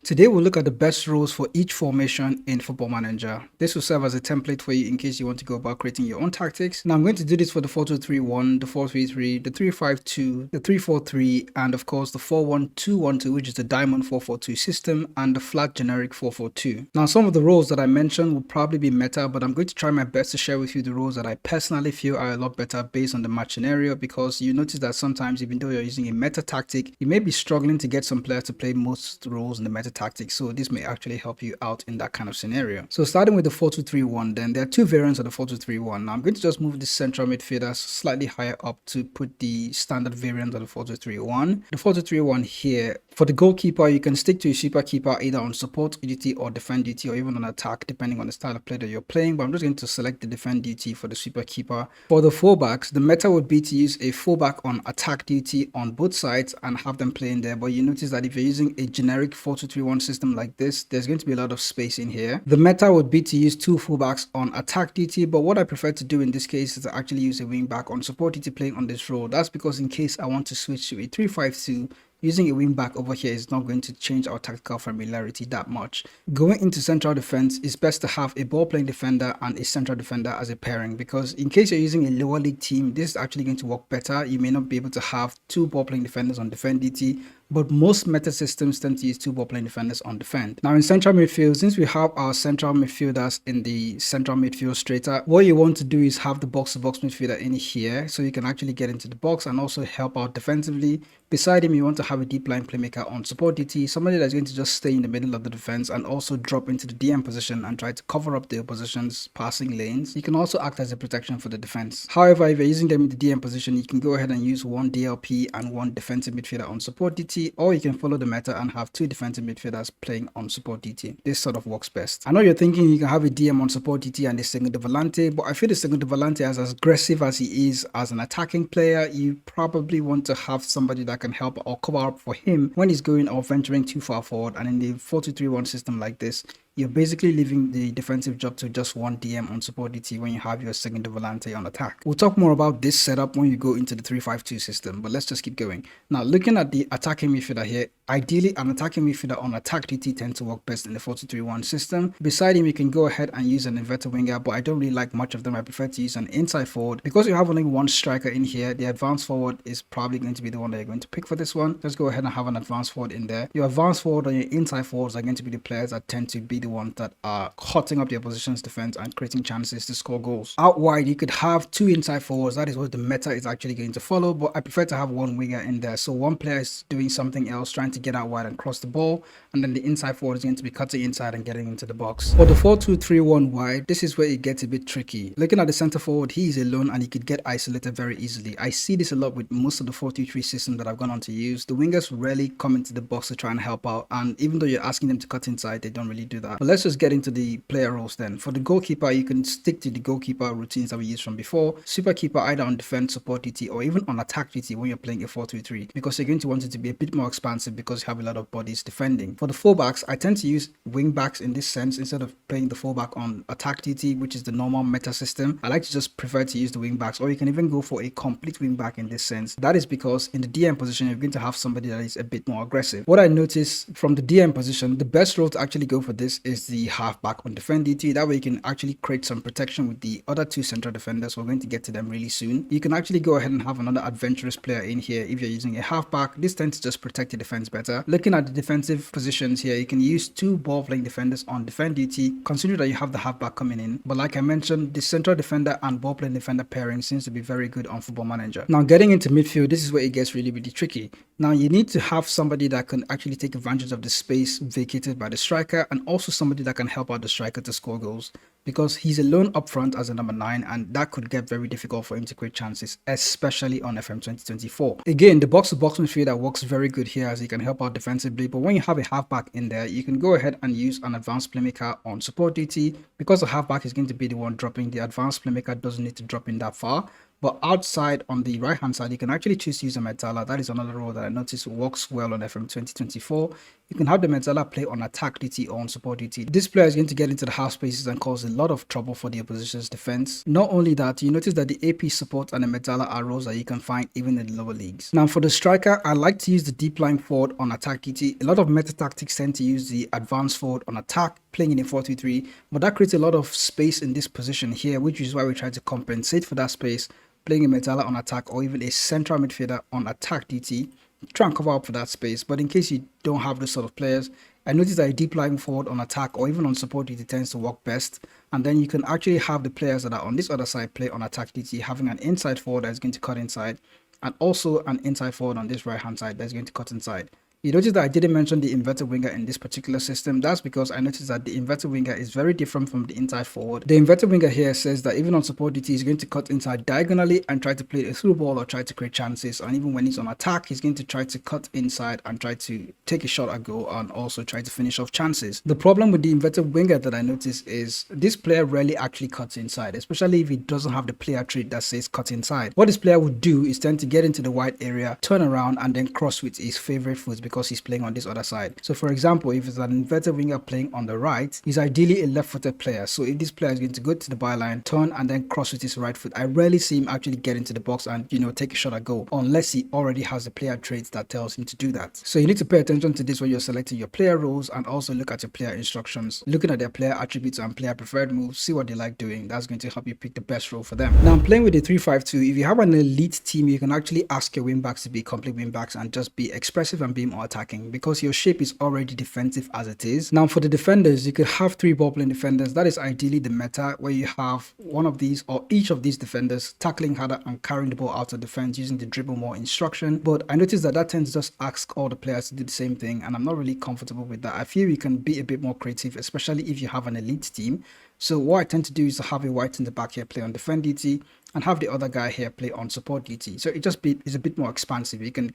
Today we'll look at the best roles for each formation in Football Manager. This will serve as a template for you in case you want to go about creating your own tactics. Now I'm going to do this for the 4-2-3-1, the 4-3-3, the 3-5-2, the 3-4-3, and of course the 4-1-2-1-2, which is the Diamond 4-4-2 system, and the flat generic 4-4-2. Now some of the roles that I mentioned will probably be meta, but I'm going to try my best to share with you the roles that I personally feel are a lot better based on the match scenario, because you notice that sometimes even though you're using a meta tactic, you may be struggling to get some players to play most roles in the meta tactics, so this may actually help you out in that kind of scenario. So starting with the 4-2-3-1, then there are two variants of the 4-2-3-1. Now I'm going to just move the central midfielders slightly higher up to put the standard variant of the 4-2-3-1. The 4-2-3-1 here, for the goalkeeper, you can stick to your super keeper either on support duty or defend duty, or even on attack depending on the style of play that you're playing, but I'm just going to select the defend duty for the super keeper. For the fullbacks, the meta would be to use a fullback on attack duty on both sides and have them playing there, but you notice that if you're using a generic 4-2-3-1 system like this, there's going to be a lot of space in here. The meta would be to use two fullbacks on attack duty, but what I prefer to do in this case is to actually use a wing back on support duty playing on this role. That's because in case I want to switch to a 3-5-2, using a wing back over here is not going to change our tactical familiarity that much. Going into central defense, it's best to have a ball playing defender and a central defender as a pairing, because in case you're using a lower league team, this is actually going to work better. You may not be able to have two ball playing defenders on defend DT, but most meta systems tend to use two ball playing defenders on defend. Now in central midfield, since we have our central midfielders in the central midfield straighter, what you want to do is have the box-to-box midfielder in here so you can actually get into the box and also help out defensively. Beside him, you want to have a deep line playmaker on support DT, somebody that's going to just stay in the middle of the defense and also drop into the DM position and try to cover up the opposition's passing lanes. You can also act as a protection for the defense. However, if you're using them in the DM position, you can go ahead and use one DLP and one defensive midfielder on support DT, or you can follow the meta and have two defensive midfielders playing on support DT. This sort of works best. I know you're thinking you can have a DM on support DT and a Segundo Volante, but I feel the Segundo Volante, as aggressive as he is as an attacking player, you probably want to have somebody that can help or cover up for him when he's going or venturing too far forward. And in the 4-2-3-1 system like this, you're basically leaving the defensive job to just one DM on support DT when you have your Segundo Volante on attack. We'll talk more about this setup when you go into the 3-5-2 system, but let's just keep going. Now, looking at the attacking midfielder here, ideally an attacking midfielder on attack DT tends to work best in the 4-2-3-1 system. Beside him, you can go ahead and use an inverted winger, but I don't really like much of them. I prefer to use an inside forward. Because you have only one striker in here, the advanced forward is probably going to be the one that you're going to pick for this one. Let's go ahead and have an advanced forward in there. Your advanced forward and your inside forwards are going to be the players that tend to be the ones that are cutting up the opposition's defense and creating chances to score goals. Out wide, you could have two inside forwards. That is what the meta is actually going to follow, but I prefer to have one winger in there. So one player is doing something else, trying to get out wide and cross the ball, and then the inside forward is going to be cutting inside and getting into the box. For the 4-2-3-1 wide, this is where it gets a bit tricky. Looking at the center forward, he is alone and he could get isolated very easily. I see this a lot with most of the 4-2-3 system that I've gone on to use. The wingers rarely come into the box to try and help out, and even though you're asking them to cut inside, they don't really do that. But let's just get into the player roles then. For the goalkeeper, you can stick to the goalkeeper routines that we used from before. Super keeper either on defense, support DT, or even on attack DT when you're playing a 4-2-3, because you're going to want it to be a bit more expansive because you have a lot of bodies defending. For the fullbacks, I tend to use wing backs in this sense instead of playing the fullback on attack DT, which is the normal meta system. I like to just prefer to use the wing backs, or you can even go for a complete wing back in this sense. That is because in the DM position, you're going to have somebody that is a bit more aggressive. What I noticed from the DM position, the best role to actually go for this is the halfback on defend DT. That way you can actually create some protection with the other two central defenders. We're going to get to them really soon. You can actually go ahead and have another adventurous player in here if you're using a halfback. This tends to just protect the defense better. Looking at the defensive positions here, you can use two ball playing defenders on defend DT, considering that you have the halfback coming in. But like I mentioned, the central defender and ball playing defender pairing seems to be very good on Football Manager. Now getting into midfield, this is where it gets really tricky. Now you need to have somebody that can actually take advantage of the space vacated by the striker, and also somebody that can help out the striker to score goals, because he's alone up front as a number 9, and that could get very difficult for him to create chances, especially on FM 2024. Again, the box-to-box midfielder works very good here as he can help out defensively, but when you have a halfback in there, you can go ahead and use an advanced playmaker on support DT, because the halfback is going to be the one dropping. The advanced playmaker doesn't need to drop in that far. But outside on the right hand side, you can actually choose to use a Metala. That is another role that I noticed works well on FM 2024. you can have the Mezzala play on attack DT or on support DT. This player is going to get into the half spaces and cause a lot of trouble for the opposition's defense. Not only that, you notice that the AP support and the Mezzala are roles that you can find even in the lower leagues. Now for the striker, I like to use the deep line forward on attack DT. A lot of meta tactics tend to use the advanced forward on attack, playing in a 4-2-3, but that creates a lot of space in this position here, which is why we try to compensate for that space, playing a Mezzala on attack or even a central midfielder on attack DT. Try and cover up for that space. But in case you don't have those sort of players, I noticed that a deep line forward on attack or even on support DT tends to work best. And then you can actually have the players that are on this other side play on attack DT, having an inside forward that's going to cut inside, and also an inside forward on this right hand side that's going to cut inside. You notice that I didn't mention the inverted winger in this particular system. That's because I noticed that the inverted winger is very different from the inside forward. The inverted winger here says that even on support DT, he's going to cut inside diagonally and try to play a through ball or try to create chances. And even when he's on attack, he's going to try to cut inside and try to take a shot at goal and also try to finish off chances. The problem with the inverted winger that I noticed is this player rarely actually cuts inside, especially if he doesn't have the player trait that says cut inside. What this player would do is tend to get into the wide area, turn around and then cross with his favorite foot because he's playing on this other side. So for example, if it's an inverted winger playing on the right, he's ideally a left-footed player. So if this player is going to go to the byline, turn and then cross with his right foot, I rarely see him actually get into the box and take a shot at goal unless he already has the player traits that tells him to do that. So you need to pay attention to this when you're selecting your player roles and also look at your player instructions, looking at their player attributes and player preferred moves, see what they like doing. That's going to help you pick the best role for them. Now I'm playing with a 3-5-2. If you have an elite team, you can actually ask your wingbacks to be complete wingbacks and just be expressive and be more attacking, because your shape is already defensive as it is. Now for the defenders, you could have 3 ball playing defenders. That is ideally the meta, where you have one of these or each of these defenders tackling harder and carrying the ball out of defense using the dribble more instruction. But I noticed that tends to just ask all the players to do the same thing, and I'm not really comfortable with that. I feel you can be a bit more creative, especially if you have an elite team. So what I tend to do is to have a white in the back here play on defend DT and have the other guy here play on support DT. So it's a bit more expansive. You can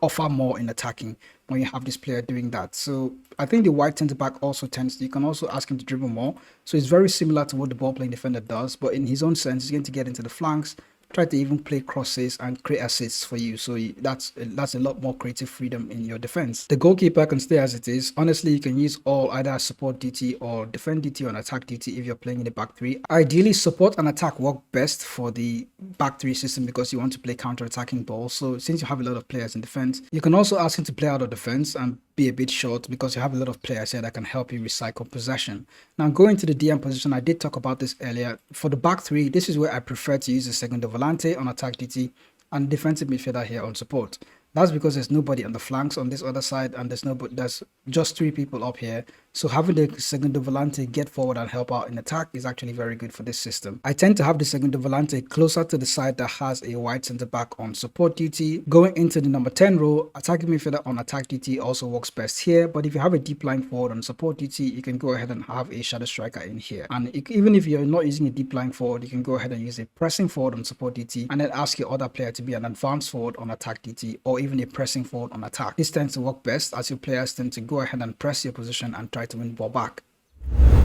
offer more in attacking when you have this player doing that. So I think the white centre back also you can also ask him to dribble more. So it's very similar to what the ball playing defender does, but in his own sense, he's going to get into the flanks, try to even play crosses and create assists for you. So that's a lot more creative freedom in your defense. The goalkeeper can stay as it is. Honestly, you can use all either support DT or defend DT or attack DT if you're playing in the back 3. Ideally, support and attack work best for the back 3 system because you want to play counter-attacking balls. So since you have a lot of players in defense, you can also ask him to play out of defense and be a bit short because you have a lot of players here that can help you recycle possession. Now going to the DM position, I did talk about this earlier. For the back 3, this is where I prefer to use the segundo volante on attack DT and defensive midfielder here on support. That's because there's nobody on the flanks on this other side and there's just 3 people up here. So having the segundo volante get forward and help out in attack is actually very good for this system. I tend to have the segundo volante closer to the side that has a wide centre back on support DT. Going into the number 10 role, attacking midfielder on attack DT also works best here. But if you have a deep line forward on support DT, you can go ahead and have a shadow striker in here. And even if you're not using a deep line forward, you can go ahead and use a pressing forward on support DT and then ask your other player to be an advanced forward on attack DT or even a pressing forward on attack. This tends to work best as your players tend to go ahead and press your position and try to win the ball back.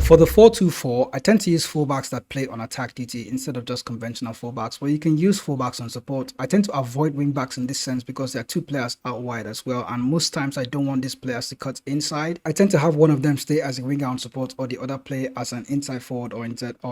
For the 4-2-4, I tend to use fullbacks that play on attack DT instead of just conventional fullbacks, but you can use fullbacks on support. I tend to avoid wingbacks in this sense because there are 2 players out wide as well, and most times I don't want these players to cut inside. I tend to have one of them stay as a winger on support or the other play as an inside forward or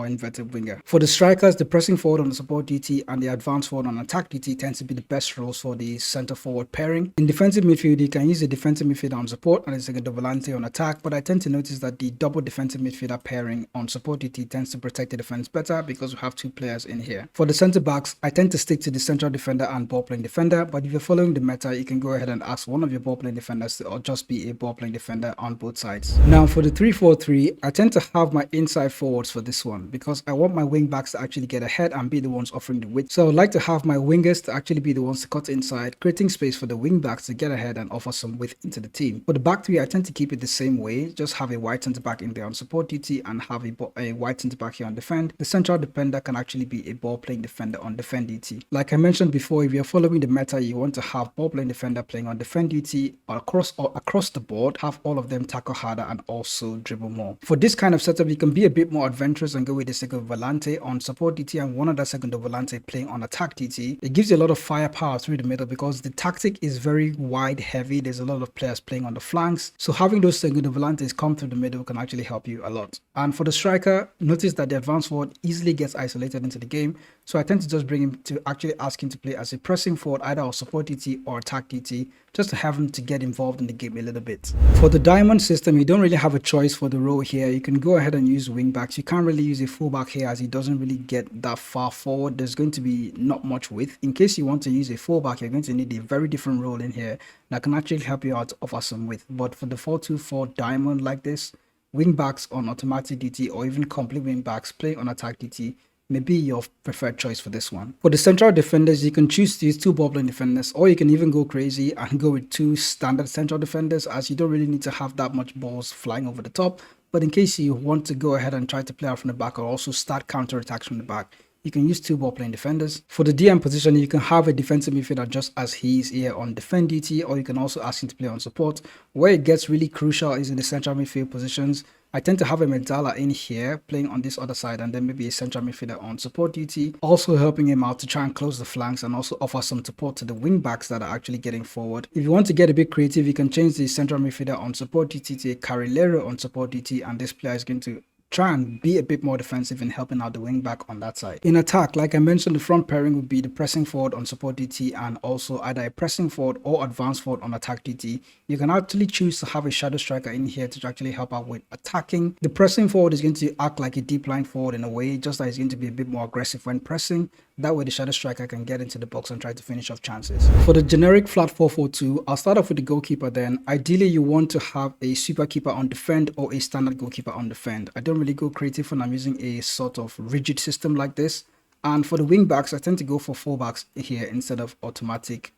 inverted winger. For the strikers, the pressing forward on the support DT and the advanced forward on attack DT tends to be the best roles for the center forward pairing. In defensive midfield, you can use the defensive midfielder on support and the segundo volante on attack, but I tend to notice that the double defensive midfielder pairing on support DT tends to protect the defense better because we have 2 players in here. For the center backs, I tend to stick to the central defender and ball playing defender, but if you're following the meta, you can go ahead and ask one of your ball playing defenders to or just be a ball playing defender on both sides. Now for the 3-4-3, I tend to have my inside forwards for this one because I want my wing backs to actually get ahead and be the ones offering the width. So I would like to have my wingers to actually be the ones to cut inside, creating space for the wing backs to get ahead and offer some width into the team. For the back 3, I tend to keep it the same way, just have a wide center back in there on support DT and have a wide center back here on defend. The central defender can actually be a ball playing defender on defend DT. Like I mentioned before, if you're following the meta, you want to have ball playing defender playing on defend DT across the board, have all of them tackle harder and also dribble more. For this kind of setup, you can be a bit more adventurous and go with the second volante on support DT and one other second volante playing on attack DT. It gives you a lot of firepower through the middle because the tactic is very wide heavy. There's a lot of players playing on the flanks, so having those second volantes come through the middle can actually help you a lot. And for the striker, notice that the advanced forward easily gets isolated into the game, so I tend to just bring him to actually ask him to play as a pressing forward, either on support DT or attack DT, just to have him to get involved in the game a little bit. For the diamond system, you don't really have a choice for the role here. You can go ahead and use wing backs. You can't really use a fullback here as he doesn't really get that far forward. There's going to be not much width. In case you want to use a fullback, you're going to need a very different role in here that can actually help you out to offer some width. But for the 4-2-4 diamond like this, wing backs on automatic DT or even complete wing backs playing on attack DT may be your preferred choice for this one. For the central defenders, you can choose to use 2 ball playing defenders, or you can even go crazy and go with 2 standard central defenders, as you don't really need to have that much balls flying over the top. But in case you want to go ahead and try to play out from the back or also start counter attacks from the back, you can use 2 ball playing defenders. For the DM position, you can have a defensive midfielder just as he is here on defend DT, or you can also ask him to play on support. Where it gets really crucial is in the central midfield positions. I tend to have a Medalla in here playing on this other side, and then maybe a central midfielder on support DT, also helping him out to try and close the flanks and also offer some support to the wing backs that are actually getting forward. If you want to get a bit creative, you can change the central midfielder on support DT to a Carrilero on support DT, and this player is going to try and be a bit more defensive in helping out the wing back on that side. In attack, like I mentioned, the front pairing would be the pressing forward on support DT and also either a pressing forward or advanced forward on attack DT. You can actually choose to have a shadow striker in here to actually help out with attacking. The pressing forward is going to act like a deep line forward in a way, just that it's going to be a bit more aggressive when pressing. That way the shadow striker can get into the box and try to finish off chances. For the generic flat 4-4-2, I'll start off with the goalkeeper then. Ideally, you want to have a super keeper on defend or a standard goalkeeper on defend. I don't really go creative when I'm using a sort of rigid system like this. And for the wing backs, I tend to go for fullbacks here instead of automatic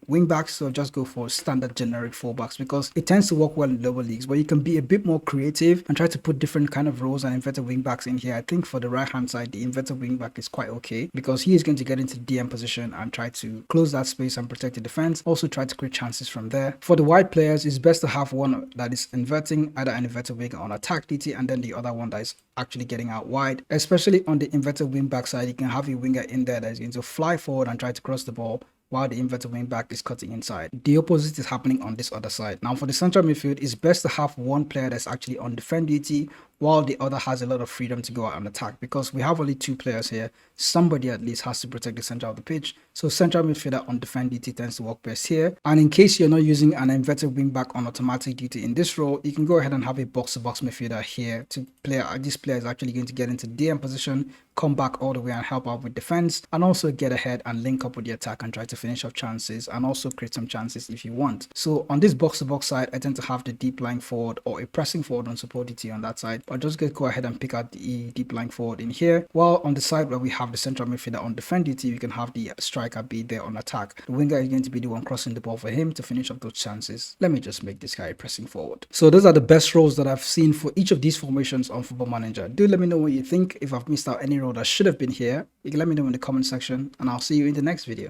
wing backs. So just go for standard generic fullbacks because it tends to work well in lower leagues, but you can be a bit more creative and try to put different kind of roles and inverted wing backs in here. I think for the right hand side, the inverted wing back is quite okay because he is going to get into the DM position and try to close that space and protect the defense. Also try to create chances from there. For the wide players, it's best to have one that is inverting, either an inverted winger on attack DT and then the other one that is actually getting out wide. Especially on the inverted wing back side, you can have a winger in there that is going to fly forward and try to cross the ball while the inverted wing back is cutting inside. The opposite is happening on this other side. Now for the central midfield, it's best to have one player that's actually on defend DT while the other has a lot of freedom to go out and attack, because we have only 2 players here. Somebody at least has to protect the center of the pitch. So central midfielder on defend DT tends to work best here. And in case you're not using an inverted wing back on automatic DT in this role, you can go ahead and have a box-to-box midfielder here to play. This player is actually going to get into DM position, come back all the way and help out with defense, and also get ahead and link up with the attack and try to finish off chances and also create some chances if you want. So on this box-to-box side, I tend to have the deep line forward or a pressing forward on support DT on that side, but just go ahead and pick out the deep line forward in here, while on the side where we have the central midfielder on defend DT, we can have the striker be there on attack. The winger is going to be the one crossing the ball for him to finish up those chances. Let me just make this guy pressing forward. So those are the best roles that I've seen for each of these formations on Football Manager. Do let me know what you think. If I've missed out any role that should have been here, you can let me know in the comment section, and I'll see you in the next video.